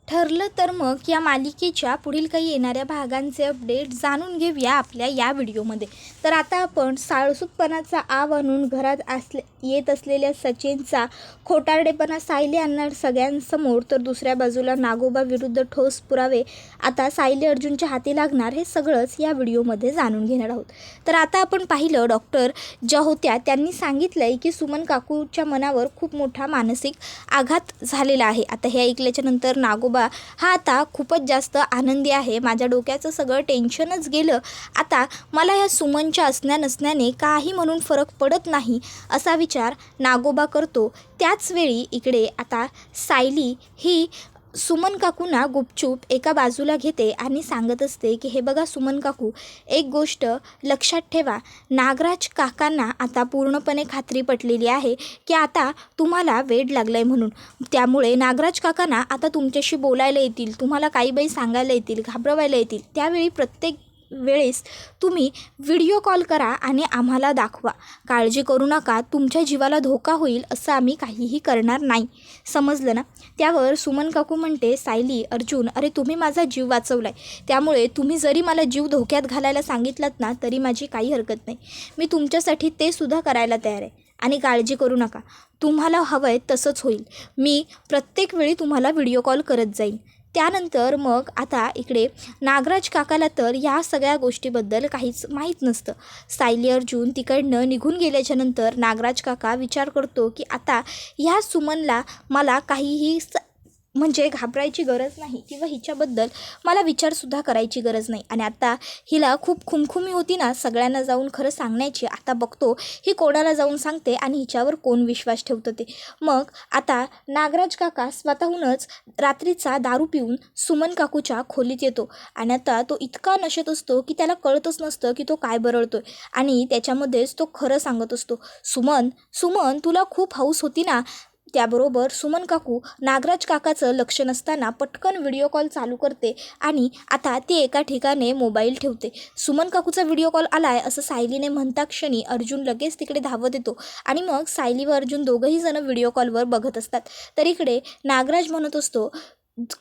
ठरलं तर मग या मालिकेच्या पुढील काही येणाऱ्या भागांचे अपडेट जाणून घेऊया आपल्या या व्हिडिओमध्ये। तर आता आपण साळसूतपणाचा आव आणून घरात येत असलेल्या सचिनचा खोटारडेपणा सायली आणणार सगळ्यांसमोर, तर दुसऱ्या बाजूला नागोबा विरुद्ध ठोस पुरावे आता सायली अर्जुनच्या हाती लागणार, हे सगळंच या व्हिडिओमध्ये जाणून घेणार आहोत। तर आता आपण पाहिलं, डॉक्टर ज्या होत्या त्यांनी सांगितलंय की सुमन काकूच्या मनावर खूप मोठा मानसिक आघात झालेला आहे। आता हे ऐकल्याच्या नंतर नागोबा हा आता खूपच जास्त आनंदी आहे। माझ्या डोक्याचं सगळं टेन्शनच गेलं, आता मला या सुमनच्या असण्या नसण्याने काही म्हणून फरक पडत नाही असा विचार नागोबा करतो। त्याचवेळी इकडे आता सायली ही सुमन काकूंना गुपचूप एका बाजूला घेते आणि सांगत असते की हे बघा सुमन काकू, एक गोष्ट लक्षात ठेवा, नागराज काकांना आता पूर्णपणे खात्री पटलेली आहे की आता तुम्हाला वेड लागलं आहे म्हणून। त्यामुळे नागराज काकांना आता तुमच्याशी बोलायला येतील, तुम्हाला काही बाई सांगायला येतील, घाबरवायला येतील। त्यावेळी प्रत्येक वेळेस तुम्ही व्हिडिओ कॉल करा आणि आम्हाला दाखवा, काळजी करू नका, तुमच्या जीवाला धोका होईल असं आम्ही काहीही करणार नाही, समजलं ना। त्यावर सुमन काकू म्हणते, सायली अर्जुन, अरे तुम्ही माझा जीव वाचवलाय, त्यामुळे तुम्ही जरी मला जीव धोक्यात घालायला सांगितलात ना तरी माझी काही हरकत नाही, मी तुमच्यासाठी ते सुद्धा करायला तयार आहे। आणि काळजी करू नका, तुम्हाला हवं आहे तसंच होईल, मी प्रत्येक वेळी तुम्हाला व्हिडिओ कॉल करत जाईन। त्यानंतर मग आता इकडे नागराज काकाला तर या सगळ्या गोष्टीबद्दल काहीच माहीत नसतं। सायली अर्जुन तिकडनं निघून गेल्याच्या नंतर नागराज काका विचार करतो की आता ह्या सुमनला मला काहीही म्हणजे घाबरायची गरज नाही किंवा हिच्याबद्दल मला विचारसुद्धा करायची गरज नाही। आणि आता हिला खूप खुमखुमी होती ना सगळ्यांना जाऊन खरं सांगण्याची, आता बघतो ही कोणाला जाऊन सांगते आणि हिच्यावर कोण विश्वास ठेवतं ते। मग आता नागराज काका स्वतःहूनच रात्रीचा दारू पिऊन सुमन काकूच्या खोलीत येतो आणि आता तो इतका नशेत असतो की त्याला कळतच नसतं की तो काय बरळतोय आणि त्याच्यामध्येच तो खरं सांगत असतो, सुमन सुमन तुला खूप हौस होती ना। त्याबरोबर सुमन काकू नागराज काकाचं लक्ष नसताना पटकन व्हिडिओ कॉल चालू करते आणि आता ती एका ठिकाणी मोबाईल ठेवते। सुमन काकूचा व्हिडिओ कॉल आलाय असं सायलीने म्हणता क्षणी अर्जुन लगेच तिकडे धावत येतो आणि मग सायली व अर्जुन दोघंही जण व्हिडिओ कॉलवर बघत असतात। तर इकडे नागराज म्हणत असतो,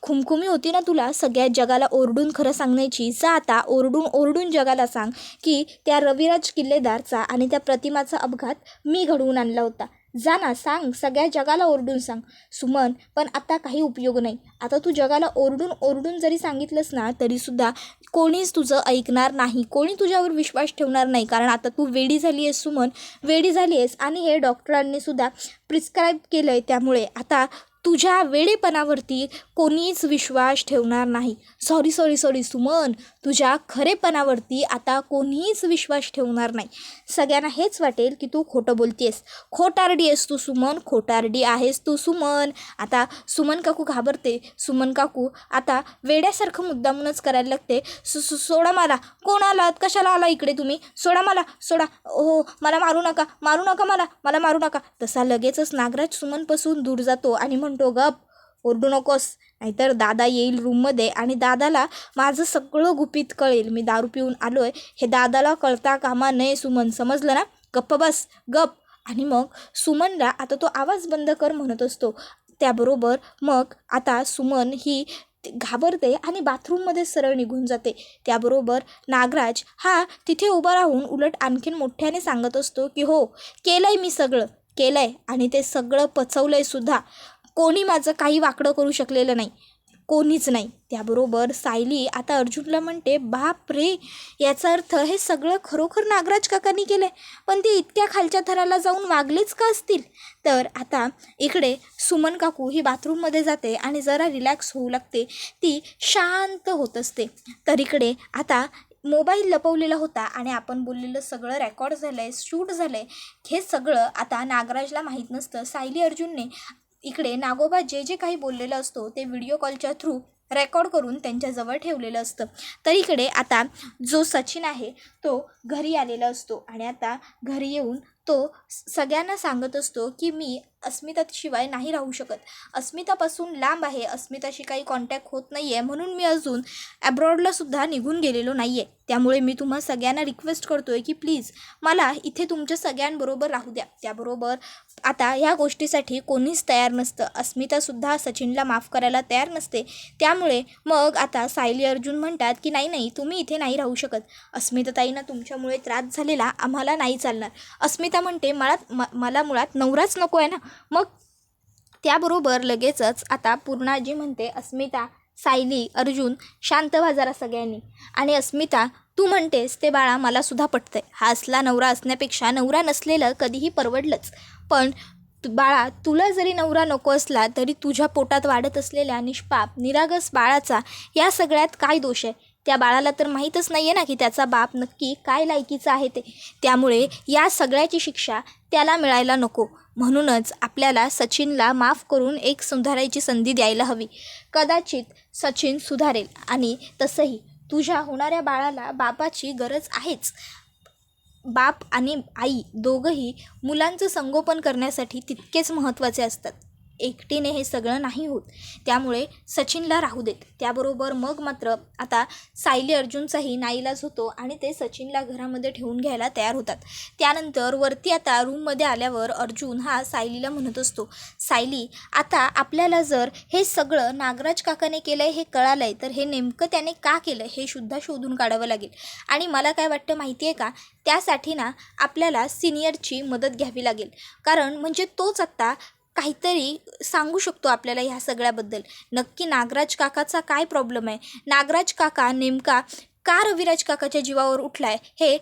खुमखुमी होती ना तुला सगळ्या जगाला ओरडून खरं सांगण्याची, जा आता ओरडून ओरडून जगाला सांग की त्या रविराज किल्लेदारचा आणि त्या प्रतिमाचा अपघात मी घडवून आणला होता, जा ना सांग, सगळ्या जगाला ओरडून सांग। सुमन, पण आता काही उपयोग नाही, आता तू जगाला ओरडून ओरडून जरी सांगितलंस ना तरीसुद्धा कोणीच तुझं ऐकणार नाही, कोणी तुझ्यावर विश्वास ठेवणार नाही, कारण आता तू वेडी झाली आहेस सुमन, वेडी झाली आहेस आणि हे डॉक्टरांनीसुद्धा प्रिस्क्राईब केलं आहे, त्यामुळे आता तुझ्या वेडेपणावरती कोणीच विश्वास ठेवणार नाही। सॉरी सॉरी सॉरी सुमन, तुझ्या खरेपणावरती आता कोणीच विश्वास ठेवणार नाही, सगळ्यांना हेच वाटेल की तू खोटं बोलतेस, खोटारडी आहेस तू सुमन, खोटारडी आहेस तू सुमन। आता सुमन काकू घाबरते, सुमन काकू आता वेड्यासारखं मुद्दामूनच करायला लागते, सोडा मला, कोण आलात, कशाला आला इकडे तुम्ही, सोडा मला, सोडा, हो मला मारू नका, मारू नका, मला मारू नका। तसा लगेचच नागराज सुमनपासून दूर जातो आणि म्हणतो, गप, ओरडू नकोस, नाहीतर दादा येईल रूममध्ये आणि दादाला माझं सगळं गुपित कळेल, मी दारू पिऊन आलो आहे हे दादाला कळता कामा नये सुमन, समजलं ना, गप्प बस, गप। आणि मग सुमनला आता तो आवाज बंद कर म्हणत असतो। त्याबरोबर मग आता सुमन ही घाबरते आणि बाथरूममध्ये सरळ निघून जाते। त्याबरोबर नागराज हा तिथे उभा राहून उलट आणखीन मोठ्याने सांगत असतो की हो, केलंय मी, सगळं केलंय आणि ते सगळं पचवलंय सुद्धा, कोणी माझं काही वाकडं करू शकलेलं नाही, कोणीच नाही। त्याबरोबर सायली आता अर्जुनला म्हणते, बाप रे, याचा अर्थ हे सगळं खरोखर नागराज काकांनी केलं आहे, पण ते इतक्या खालच्या थराला जाऊन वागलेच का असतील। तर आता इकडे सुमन काकू ही बाथरूममध्ये जाते आणि जरा रिलॅक्स होऊ लागते, ती शांत होत असते। तर इकडे आता मोबाईल लपवलेला होता आणि आपण बोललेलं सगळं रेकॉर्ड झालं आहे, शूट झालं आहे, हे सगळं आता नागराजला माहीत नसतं। सायली अर्जुनने इकडे नागोबा जे जे काही बोललेलं असतो ते व्हिडिओ कॉलच्या थ्रू रेकॉर्ड करून त्यांच्याजवळ ठेवलेलं असतं। तर इकडे आता जो सचिन आहे तो घरी आलेला असतो आणि आता घरी येऊन तो सगळ्यांना सांगत असतो की मी अस्मिताशिवाय नाही राहू शकत. अस्मितापासून लांब आहे, अस्मिताशी काही कॉन्टॅक्ट होत नाही आहे, म्हणून मी अजून ॲब्रॉडलासुद्धा निघून गेलेलो नाही आहे. त्यामुळे मी तुम्हा सगळ्यांना रिक्वेस्ट करतो आहे की प्लीज मला इथे तुमच्या सगळ्यांबरोबर राहू द्या. त्याबरोबर आता ह्या गोष्टीसाठी कोणीच तयार नसतं. अस्मितासुद्धा सचिनला माफ करायला तयार नसते. त्यामुळे मग आता सायली अर्जुन म्हणतात की नाही तुम्ही इथे नाही राहू शकत. अस्मिताताईंना तुमच्यामुळे त्रास झालेला आम्हाला नाही चालणार. अस्मिता म्हणते मला मुळात नवराच नको आहे ना. मग त्याबरोबर लगेचच आता पूर्णाजी म्हणते अस्मिता, सायली, अर्जुन शांत व्हा जरा सगळ्यांनी. आणि अस्मिता तू म्हणतेस ते बाळा मलासुद्धा पटतंय. हा असला नवरा असण्यापेक्षा नवरा नसलेलं कधीही परवडलंच. पण बाळा तुला जरी नवरा नको असला तरी तुझ्या पोटात वाढत असलेल्या निष्पाप निरागस बाळाचा या सगळ्यात काय दोष आहे? त्या बाळाला तर माहीतच नाही आहे ना की त्याचा बाप नक्की काय लायकीचा आहे ते. त्यामुळे या सगळ्याची शिक्षा त्याला मिळायला नको. म्हणूनच आपल्याला सचिनला माफ करून एक सुधारायची संधी द्यायला हवी. कदाचित सचिन सुधारेल आणि तसंही तुझ्या होणाऱ्या बाळाला बापाची गरज आहेच. बाप आणि आई दोघंही मुलांचं संगोपन करण्यासाठी तितकेच महत्त्वाचे असतात. एकटीने हे सगळं नाही होत. त्यामुळे सचिनला राहू देत. त्याबरोबर मग मात्र आता सायली अर्जुनचाही नाईलाज होतो आणि ते सचिनला घरामध्ये ठेवून घ्यायला तयार होतात. त्यानंतर वरती आता रूममध्ये आल्यावर अर्जुन हा सायलीला म्हणत असतो, सायली आता आपल्याला जर हे सगळं नागराज काकाने केलं आहे हे कळालं आहे तर हे नेमकं त्याने का केलं हे सुद्धा शोधून काढावं लागेल. आणि मला काय वाटतं माहिती आहे का, त्यासाठी ना आपल्याला सिनियरची मदत घ्यावी लागेल. कारण म्हणजे तोच आत्ता काहीतरी सांगू शकतो आपल्याला ह्या सगळ्याबद्दल. नक्की नागराज काकाचा काय प्रॉब्लेम आहे, नागराज काका नेमका का रविराज काकाच्या जीवावर उठला आहे हे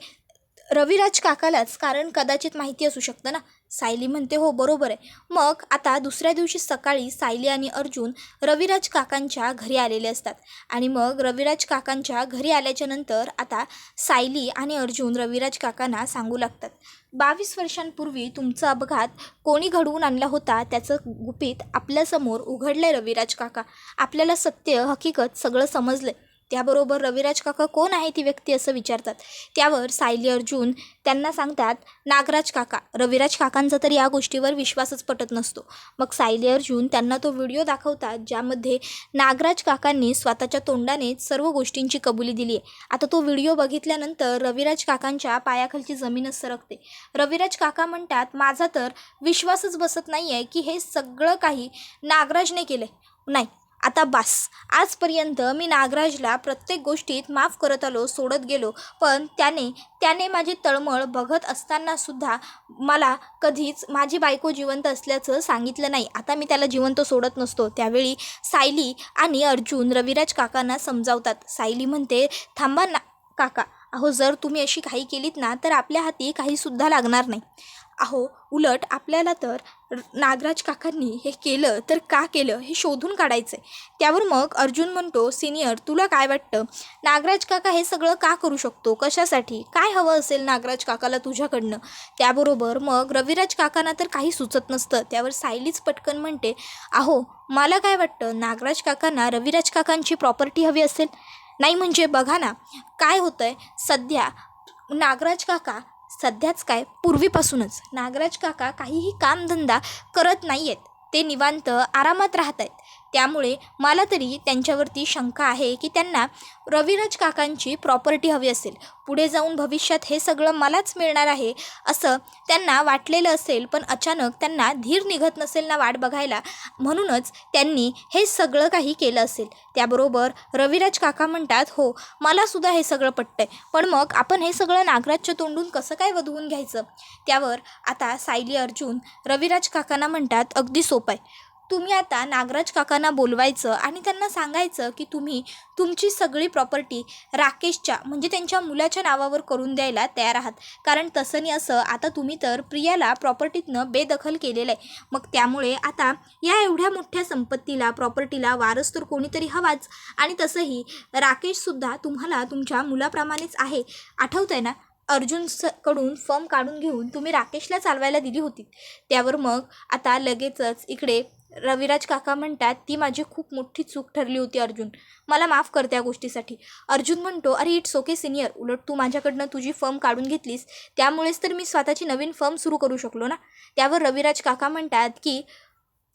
रविराज काकालाच कारण कदाचित माहिती असू शकतं ना. सायली म्हणते हो बरोबर आहे. मग आता दुसऱ्या दिवशी सकाळी सायली आणि अर्जुन रविराज काकांच्या घरी आलेले असतात. आणि मग रविराज काकांच्या घरी आल्याच्या नंतर आता सायली आणि अर्जुन रविराज काकांना सांगू लागतात, 22 वर्षांपूर्वी तुमचा अपघात कोणी घडवून आणला होता त्याचं गुपित आपल्यासमोर उघडलं आहे रविराज काका. आपल्याला सत्य हकीकत सगळं समजलं आहे. त्याबरोबर रविराज काका कोण आहे ती व्यक्ती असं विचारतात. त्यावर सायली अर्जुन त्यांना सांगतात नागराज काका. रविराज काकांचा तर या गोष्टीवर विश्वासच पटत नसतो. मग सायली अर्जुन त्यांना तो व्हिडिओ दाखवतात ज्यामध्ये नागराज काकांनी स्वतःच्या तोंडाने सर्व गोष्टींची कबुली दिली आहे. आता तो व्हिडिओ बघितल्यानंतर रविराज काकांच्या पायाखालची जमीनच सरकते. रविराज काका म्हणतात माझा तर विश्वासच बसत नाही आहे की हे सगळं काही नागराजने केलं आहे. नाही आता बास. आजपर्यंत मी नागराजला प्रत्येक गोष्टीत माफ करत आलो, सोडत गेलो, पण त्याने माझी तळमळ बघत असतानासुद्धा मला कधीच माझी बायको जिवंत असल्याचं सांगितलं नाही. आता मी त्याला जिवंत सोडत नसतो. त्यावेळी सायली आणि अर्जुन रविराज काकांना समजावतात. सायली म्हणते थांबा ना काका, अहो जर तुम्ही अशी काही केलीत ना तर आपल्या हाती काहीसुद्धा लागणार नाही. अहो उलट आपल्याला तर नागराज काकांनी हे केलं तर का केलं हे शोधून काढायचं आहे. त्यावर मग अर्जुन म्हणतो सिनियर तुला काय वाटतं, नागराज काका हे सगळं का करू शकतो, कशासाठी, काय हवं असेल नागराज काकाला तुझ्याकडनं. त्याबरोबर मग रविराज काकांना तर काही सुचत नसतं. त्यावर सायलीच पटकन म्हणते अहो मला काय वाटतं नागराज काकांना रविराज काकांची प्रॉपर्टी हवी असेल. नाही म्हणजे बघा ना काय होतं आहे सध्या, नागराज काका सध्याच काय पूर्वीपासूनच नागराज काका काहीही कामधंदा करत नाही आहेत. ते निवांत आरामात राहत आहेत. त्यामुळे मला तरी त्यांच्यावरती शंका आहे की त्यांना रविराज काकांची प्रॉपर्टी हवी असेल. पुढे जाऊन भविष्यात हे सगळं मलाच मिळणार आहे असं त्यांना वाटलेलं असेल, पण अचानक त्यांना धीर निघत नसेल ना वाट बघायला, म्हणूनच त्यांनी हे सगळं काही केलं असेल. त्याबरोबर रविराज काका म्हणतात हो मलासुद्धा हे सगळं पटतंय, पण मग आपण हे सगळं नागराजच्या तोंडून कसं काय वधवून घ्यायचं. त्यावर आता सायली अर्जुन रविराज काकांना म्हणतात अगदी सोपं आहे. तुम्ही आता नागराज काकांना बोलवायचं आणि त्यांना सांगायचं की तुम्ही तुमची सगळी प्रॉपर्टी राकेशच्या म्हणजे त्यांच्या मुलाच्या नावावर करून द्यायला तयार आहात. कारण तसं नाही असं आता तुम्ही तर प्रियाला प्रॉपर्टीतनं बेदखल केलेलं आहे. मग त्यामुळे आता या एवढ्या मोठ्या संपत्तीला प्रॉपर्टीला वारस तर कोणीतरी हवाच. आणि तसंही राकेशसुद्धा तुम्हाला तुमच्या मुलाप्रमाणेच आहे. आठवतं आहे ना अर्जुनकडून फर्म काढून घेऊन तुम्ही राकेशला चालवायला दिली होती. त्यावर मग आता लगेचच इकडे रविराज काका म्हणतात, ती माझी खूप मोठी चूक ठरली होती अर्जुन, मला माफ कर त्या गोष्टीसाठी. अर्जुन म्हणतो, अरे इट्स ओके सिनियर, उलट तू माझ्याकडनं तुझी फर्म काढून घेतलीस, त्यामुळेच तर मी स्वतःची नवीन फर्म सुरू करू शकलो ना. त्यावर रविराज काका म्हणतात की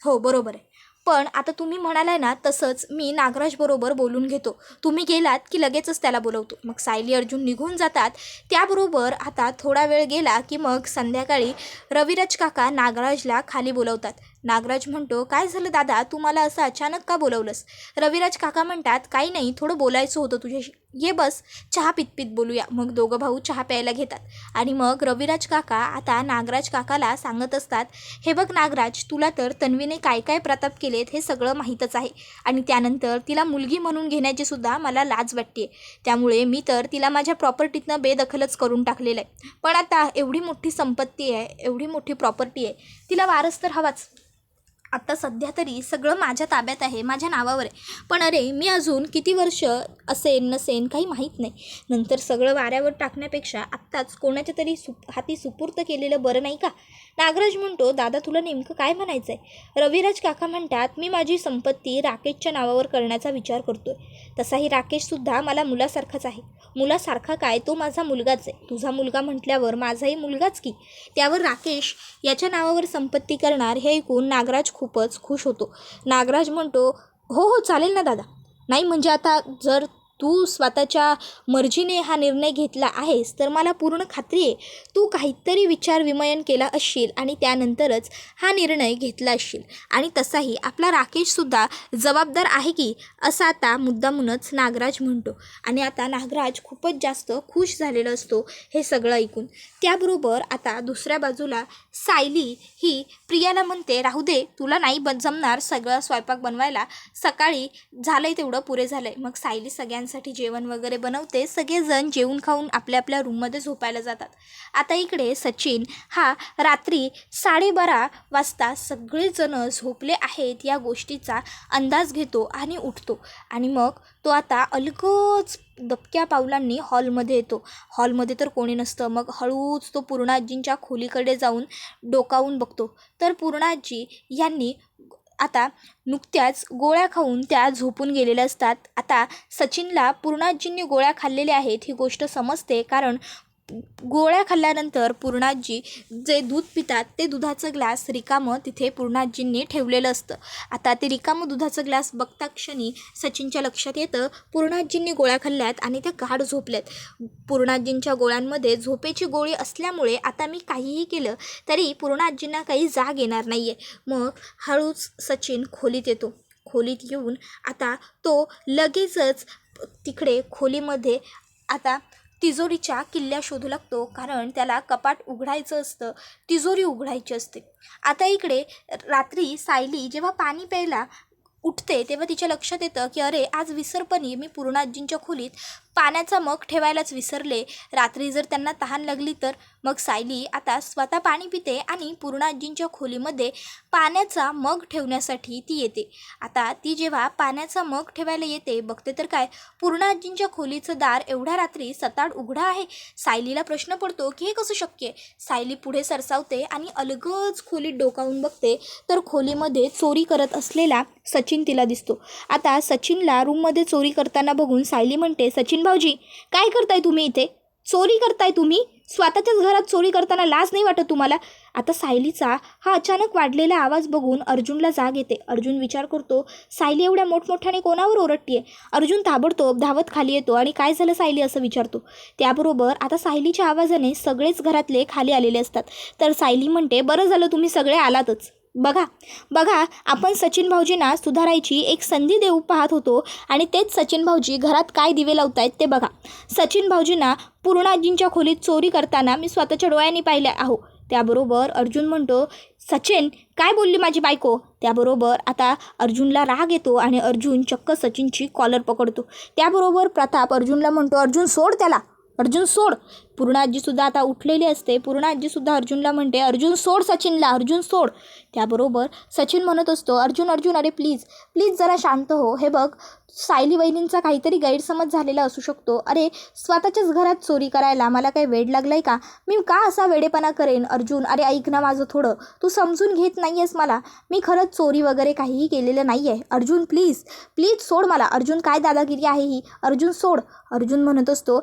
हो बरोबर आहे, पण आता तुम्ही म्हणालाय ना तसंच मी नागराजबरोबर बोलून घेतो, तुम्ही गेलात की लगेचच त्याला बोलवतो. मग सायली अर्जुन निघून जातात. त्याबरोबर आता थोडा वेळ गेला की मग संध्याकाळी रविराज काका नागराजला खाली बोलवतात. नागराज म्हणतो, काय झालं दादा, तू मला असं अचानक का बोलवलंस? रविराज काका म्हणतात, काही नाही, थोडं बोलायचं होतं तुझ्याशी, ये बस चहा पित बोलूया. मग दोघं भाऊ चहा प्यायला घेतात आणि मग रविराज काका आता नागराज काकाला सांगत असतात, हे बघ नागराज, तुला तर तन्वीने काय काय प्रताप केलेत हे सगळं माहीतच आहे आणि त्यानंतर तिला मुलगी म्हणून घेण्याची सुद्धा मला लाज वाटते, त्यामुळे मी तर तिला माझ्या प्रॉपर्टीतनं बेदखलच करून टाकलेलं आहे. पण आता एवढी मोठी संपत्ती आहे, एवढी मोठी प्रॉपर्टी आहे, तिला वारस तर हवाच. आत्ता सध्या तरी सगळं माझ्या ताब्यात आहे, माझ्या नावावर आहे, पण अरे मी अजून किती वर्ष असेन नसेन काही माहीत नाही, नंतर सगळं वाऱ्यावर टाकण्यापेक्षा आत्ताच कोणाच्या तरी हाती सुपूर्त केलेलं बरं नाही का? नागराज म्हणतो, दादा तुला नेमकं काय म्हणायचं आहे? रविराज काका म्हणतात, मी माझी संपत्ती राकेशच्या नावावर करण्याचा विचार करतोय. तसाही राकेशसुद्धा मला मुलासारखाच आहे. मुलासारखा काय, तो माझा मुलगाच आहे. तुझा मुलगा म्हटल्यावर माझाही मुलगाच की. त्यावर राकेश याच्या नावावर संपत्ती करणार हे ऐकून नागराज खूपच खुश होतो. नागराज म्हणतो, हो हो चालेल ना दादा. नाही म्हणजे आता जर तू स्वतःच्या मर्जीने हा निर्णय घेतला आहेस तर मला पूर्ण खात्री आहे तू काहीतरी विचारविमयन केला असशील आणि त्यानंतरच हा निर्णय घेतला असशील, आणि तसाही आपला राकेशसुद्धा जबाबदार आहे की, असं आता मुद्दामूनच नागराज म्हणतो. आणि आता नागराज खूपच जास्त खुश झालेला असतो हे सगळं ऐकून. त्याबरोबर आता दुसऱ्या बाजूला सायली ही प्रियाला म्हणते, राहू दे, तुला नाही जमणार सगळं स्वयंपाक बनवायला, सकाळी झालंय तेवढं पुरे झालंय. मग सायली सगळ्यांसाठी जेवण वगैरे बनवते. सगळेजण जेवून खाऊन आपल्या आपल्या रूममध्ये झोपायला जातात. आता इकडे सचिन हा रात्री 12:30 वाजता सगळेजण झोपले आहेत या गोष्टीचा अंदाज घेतो आणि उठतो, आणि मग तो आता अलगद दबक्या पावलांनी हॉलमध्ये येतो. हॉलमध्ये तर कोणी नसतं. मग हळूच तो पूर्णाजींच्या खोलीकडे जाऊन डोकावून बघतो, तर पूर्णाजी यांनी आता नुकत्याच गोळ्या खाऊन त्या झोपून गेलेल्या असतात. आता सचिनला पूर्णाजींनी गोळ्या खाल्लेल्या आहेत ही गोष्ट समजते, कारण गोळ्या खाल्ल्यानंतर पूर्णाजी जे दूध पितात ते दुधाचं ग्लास रिकामं तिथे पूर्णाजींनी ठेवलेलं असतं. आता ते रिकामं दुधाचं ग्लास बघता क्षणी सचिनच्या लक्षात येतं, पूर्णाजींनी गोळ्या खाल्ल्यात आणि त्या गाढ झोपल्यात. पूर्णाजींच्या गोळ्यांमध्ये झोपेची गोळी असल्यामुळे आता मी काहीही केलं तरी पूर्णाजींना काही जाग येणार नाही आहे. मग हळूच सचिन खोलीत येतो. खोलीत येऊन आता तो लगेचच तिकडे खोलीमध्ये आता तिजोरीच्या किल्ल्या शोधू लागतो, कारण त्याला कपाट उघडायचं असतं, तिजोरी उघडायची असते. आता इकडे रात्री सायली जेव्हा पाणी प्यायला उठते तेव्हा तिच्या लक्षात येतं की अरे आज विसरपणी मी पूर्णाजींच्या खोलीत पाण्याचा मग ठेवायलाच विसरले. रात्री जर त्यांना तहान लागली तर. मग सायली आता स्वतः पाणी पिते आणि पूर्णाजींच्या खोलीमध्ये पाण्याचा मग ठेवण्यासाठी ती येते. आता ती जेव्हा पाण्याचा मग ठेवायला येते बघते तर काय, पूर्णाजींच्या खोलीचं दार एवढ्या रात्री सताड उघडा आहे. सायलीला प्रश्न पडतो की हे कसं शक्य आहे. सायली पुढे सरसावते आणि अलगद खोलीत डोकावून बघते, तर खोलीमध्ये चोरी करत असलेला सचिन तिला दिसतो. आता सचिनला रूममध्ये चोरी करताना बघून सायली म्हणते, सचिन भाऊजी काय करताय तुम्ही इथे? चोरी करताय तुम्ही? स्वतःच्याच घरात चोरी करताना लाज नाही वाटत तुम्हाला? आता सायलीचा हा अचानक वाढलेला आवाज बघून अर्जुनला जाग येते. अर्जुन विचार करतो, सायली एवढ्या मोठमोठ्याने कोणावर ओरडतीये? अर्जुन ताबडतोब धावत खाली येतो आणि काय झालं सायली असं विचारतो. त्याबरोबर आता सायलीच्या आवाजाने सगळेच घरातले खाली आलेले असतात. तर सायली म्हणते, बरं झालं तुम्ही सगळे आलातच. बघा आपण सचिन भाऊजींना सुधारायची एक संधी देऊ पाहत होतो आणि तेच सचिन भाऊजी घरात काय दिवे लावतायत ते बघा. सचिन भाऊजींना पूर्णाजींच्या खोलीत चोरी करताना मी स्वतःच्या डोळ्यांनी पाहिले आहो. त्याबरोबर अर्जुन म्हणतो, सचिन काय बोलली माझी बायको? त्याबरोबर आता अर्जुनला राग येतो आणि अर्जुन चक्क सचिनची कॉलर पकडतो. त्याबरोबर प्रताप अर्जुनला म्हणतो, अर्जुन सोड त्याला, अर्जुन सोड. पूर्णा आजीसुद्धा आता उठलेली असते. पूर्णा आजीसुद्धा अर्जुनला म्हणते, अर्जुन सोड सचिनला, अर्जुन सोड. त्याबरोबर सचिन म्हणत असतो, अर्जुन अर्जुन अरे प्लीज प्लीज जरा शांत हो. हे बघ, सायली वहिनींचा काहीतरी गैरसमज झालेला असू शकतो. अरे स्वतःच्याच घरात चोरी करायला मला काही वेड लागलं आहे का? मी का असा वेडेपणा करेन? अर्जुन अरे ऐक ना माझं थोडं, तू समजून घेत नाही आहेस मला. मी खरंच चोरी वगैरे काहीही केलेलं नाही आहे. अर्जुन प्लीज प्लीज सोड मला. अर्जुन काय दादागिरी आहे ही? अर्जुन सोड. अर्जुन म्हणत असतो,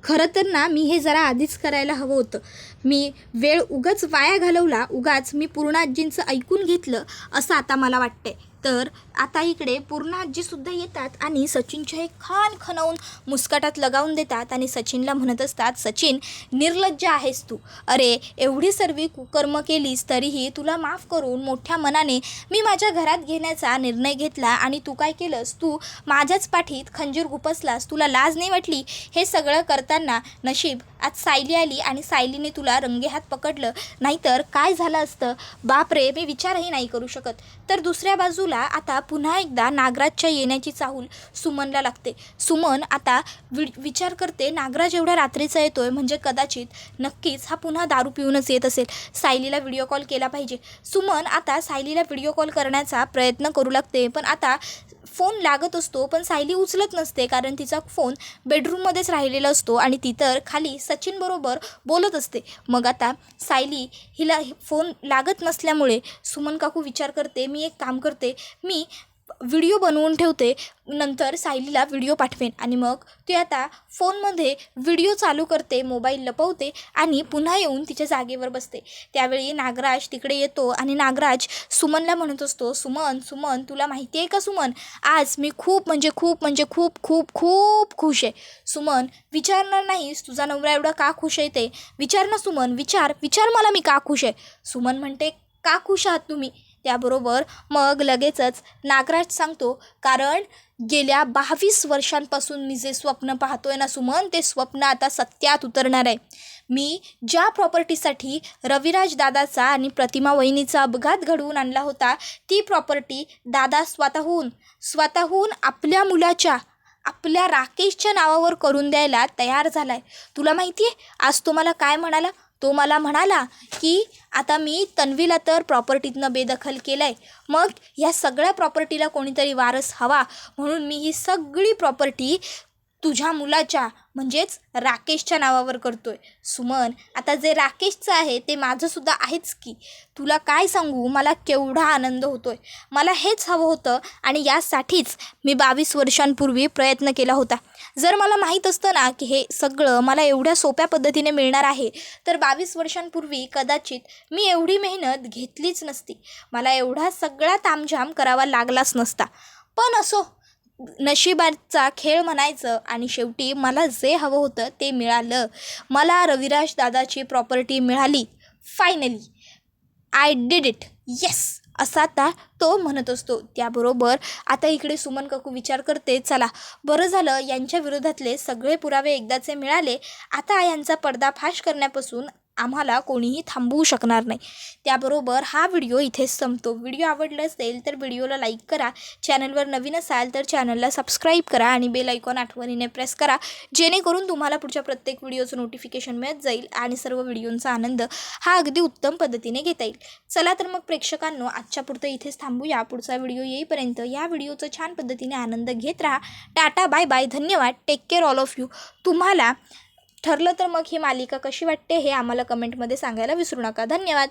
खरं तर ना मी हे जरा आधीच करायला हवं होतं. मी वेळ उगाच वाया घालवला, उगाच मी पूर्णा आजींचं ऐकून घेतलं असं आता मला वाटतंय. तर आता इकडे पूर्णा आजीसुद्धा येतात आणि सचिनच्या एक खान खणवून मुस्कटात लगावून देतात आणि सचिनला म्हणत असतात, सचिन निर्लज्ज आहेस तू. अरे एवढी सर्व कुकर्म केलीस तरीही तुला माफ करून मोठ्या मनाने मी माझ्या घरात घेण्याचा निर्णय घेतला आणि तू काय केलंस? तू माझ्याच पाठीत खंजीर गुपसलास. तुला लाज नाही वाटली? हे सगळं करताना नशीब आज सायली आली आणि सायलीने तुला रंगेहात पकडलं, नाहीतर काय झालं असतं बापरे, मी विचारही नाही करू शकत. तर दुसऱ्या बाजूला आता पुन्हा एकदा नागराजच्या येण्याची चाहूल सुमनला लागते. सुमन आता विचार करते, नागराज एवढ्या रात्रीचा येतोय म्हणजे कदाचित नक्कीच हा पुन्हा दारू पिऊनच येत असेल. सायलीला व्हिडिओ कॉल केला पाहिजे. सुमन आता सायलीला व्हिडिओ कॉल करण्याचा प्रयत्न करू लागते, पण आता फोन लागत असतो पण सायली उचलत नसते, कारण तिचा फोन बेडरूममध्येच राहिलेला असतो आणि ती तर खाली सचिनबरोबर बोलत असते. मग आता सायली हिला फोन लागत नसल्यामुळे सुमन काकू विचार करते, मी एक काम करते, मी व्हिडिओ बनवून ठेवते, नंतर सायलीला व्हिडिओ पाठवेन. आणि मग ती आता फोनमध्ये व्हिडिओ चालू करते, मोबाईल लपवते आणि पुन्हा येऊन तिच्या जागेवर बसते. त्यावेळी नागराज तिकडे येतो आणि नागराज सुमनला म्हणत असतो, सुमन सुमन तुला माहिती आहे का सुमन, आज मी खूप खूप खुश आहे. सुमन विचारणार नाहीस तुझा नवरा एवढा का खुश आहे ते? विचार ना सुमन, विचार मला मी का खुश आहे. सुमन म्हणते, का खुश आहात तुम्ही? त्याबरोबर मग लगेचच नागराज सांगतो, कारण गेल्या 22 वर्षांपासून मी जे स्वप्न पाहतोय ना सुमन, ते स्वप्न आता सत्यात उतरणार आहे. मी ज्या प्रॉपर्टीसाठी रविराज दादाचा आणि प्रतिमा वहिनीचा अपघात घडवून आणला होता, ती प्रॉपर्टी दादा स्वतःहून आपल्या मुलाच्या, आपल्या राकेशच्या नावावर करून द्यायला तयार झाला आहे. तुला माहिती आहे आज तो मला काय म्हणाला? तो मला म्हणाला की आता मी तन्वीला तर प्रॉपर्टीतनं बेदखल केलं आहे, मग ह्या सगळ्या प्रॉपर्टीला कोणीतरी वारस हवा, म्हणून मी ही सगळी प्रॉपर्टी तुझ्या मुलाच्या म्हणजेच राकेशच्या नावावर करतोय. सुमन आता जे राकेशचं आहे ते माझंसुद्धा आहेच की. तुला काय सांगू, मला केवढा आनंद होतोय. मला हेच हवं होतं आणि यासाठीच मी 22 वर्षांपूर्वी प्रयत्न केला होता. जर मला माहीत असतं ना की हे सगळं मला एवढ्या सोप्या पद्धतीने मिळणार आहे, तर 22 वर्षांपूर्वी कदाचित मी एवढी मेहनत घेतलीच नसती. मला एवढा सगळा तामझाम करावा लागलाच नसता. पण असो, नशिबाचा खेळ म्हणायचं आणि शेवटी मला जे हवं होतं ते मिळालं. मला रविराज दादाची प्रॉपर्टी मिळाली. Finally I did it, yes असा आता तो म्हणत असतो. त्याबरोबर आता इकडे सुमन काकू विचार करते, चला बरं झालं यांच्या विरोधातले सगळे पुरावे एकदाचे मिळाले, आता यांचा पर्दाफाश करण्यापासून आम्हाला कोणीही थांबवू शकणार नाही. त्याबरोबर हा व्हिडिओ इथेच संपतो. व्हिडिओ आवडला असेल तर व्हिडिओला लाईक करा, चॅनलवर नवीन असाल तर चॅनलला सबस्क्राईब करा आणि बेल आयकॉन आठवणीने प्रेस करा, जेणेकरून तुम्हाला पुढच्या प्रत्येक व्हिडिओचं नोटिफिकेशन मिळत जाईल आणि सर्व व्हिडिओंचा आनंद हा अगदी उत्तम पद्धतीने घेता येईल. चला तर मग प्रेक्षकांनो, आजच्या पुरतं इथेच थांबूया. पुढचा व्हिडिओ येईपर्यंत या व्हिडिओचं छान पद्धतीने आनंद घेत राहा. टाटा, बाय बाय, धन्यवाद, take care all of you. तुम्हाला ठरलं तर मग ही मालिका कशी वाटते हे आम्हाला कमेंटमध्ये सांगायला विसरू नका. धन्यवाद.